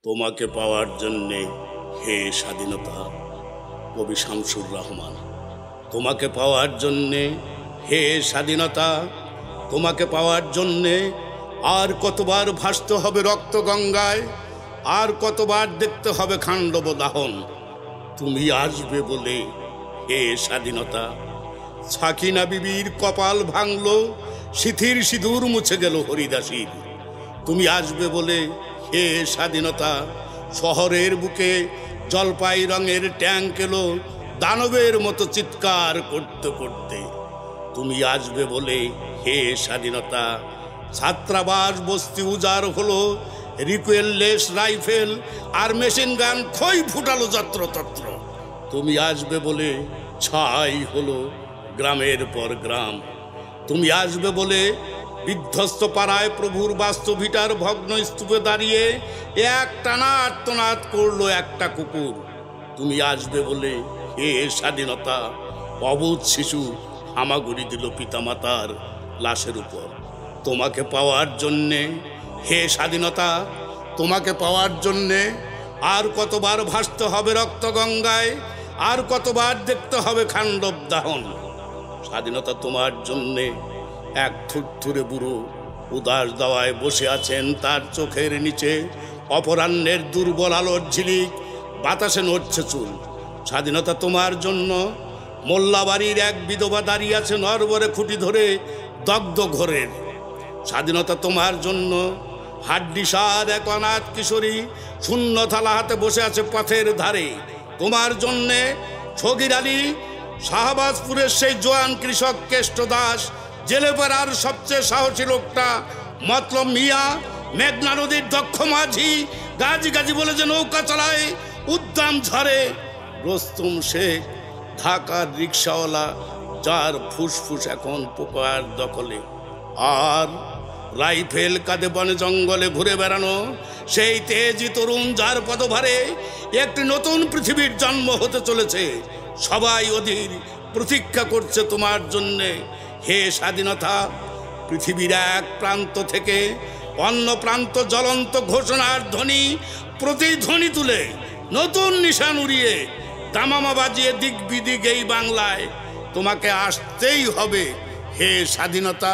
তোমাকে পাওয়ার জন্যে হে স্বাধীনতা। কবি শামসুর রহমান। তোমাকে পাওয়ার জন্যে হে স্বাধীনতা, তোমাকে পাওয়ার জন্যে আর কতবার ভাসতে হবে রক্ত গঙ্গায়, আর কতবার দেখতে হবে খান্ডব দাহন। তুমি আসবে বলে হে স্বাধীনতা। সাকিনা বিবির কপাল ভাঙল, সিথির সিঁদুর মুছে গেল হরিদাসীর। তুমি আসবে বলে হে স্বাধীনতা। শহরের বুকে জলপাই রঙের ট্যাঙ্ক এলো দানবের মতো চিৎকার করতে করতে। তুমি আসবে বলে হে স্বাধীনতা। ছাত্রাবাস বস্তি উজাড় হলো, রিকুয়েললেস রাইফেল আর মেশিন গান খই ফুটালো যত্রতত্র। তুমি আসবে বলে ছাই হলো গ্রামের পর গ্রাম। তুমি আসবে বলে বিধ্বস্ত পাড়ায় প্রভুর বাস্তবিটার ভগ্ন স্তূপে দাঁড়িয়ে এক টানা আর্তনাদ করলো একটা কুকুর। তুমি আসবে বলে হে স্বাধীনতা। অবুধ শিশু হামাগুড়ি দিল পিতামাতার লাশের উপর। তোমাকে পাওয়ার জন্যে হে স্বাধীনতা, তোমাকে পাওয়ার জন্যে আর কতবার ভাসতে হবে রক্ত গঙ্গায়, আর কতবার দেখতে হবে খান্ডব দাহন। স্বাধীনতা তোমার জন্যে এক থুরথুরে বুড়ো উদাস দাওয়ায় বসে আছেন, তার চোখের নিচে অপরাহ্নের দুর্বল আলোর ঝিলিক, বাতাসে নড়ছে চুল। স্বাধীনতা তোমার জন্য মোল্লাবাড়ির এক বিধবা দাঁড়িয়ে আছে নরবরে খুঁটি ধরে দগ্ধ ঘোরের। স্বাধীনতা তোমার জন্য হাড্ডিসার এক অনাথ কিশোরী শূন্য থালা হাতে বসে আছে পথের ধারে। তোমার জন্যে ছগির আলী, শাহবাজপুরের সেই জোয়ান কৃষক কেষ্ট দাস, জেলেপাড়ার সবচেয়ে সাহসী লোকটা মতলব মিয়া, মেঘনা নদীর দক্ষ মাঝি, গাজি গাজি বলে যে নৌকা চালায় উদ্দাম ঝড়ে, রোস্তম শেখ ঢাকার রিক্সাওয়ালা যার ফুসফুস এখন পোকার দখলে, আর রাইফেল কাঁধে বনে জঙ্গলে ঘুরে বেড়ানো সেই তেজি তরুণ যার পদভারে একটি নতুন পৃথিবীর জন্ম হতে চলেছে। সবাই অধীর প্রতীক্ষা করছে তোমার জন্যে হে স্বাধীনতা। পৃথিবীর এক প্রান্ত থেকে অন্য প্রান্ত জ্বলন্ত ঘোষণার ধ্বনি, প্রতিধ্বনি তুলে নতুন নিশান উড়িয়ে দামামা বাজিয়ে দিক বিদিক এই বাংলায় তোমাকে আসতেই হবে হে স্বাধীনতা।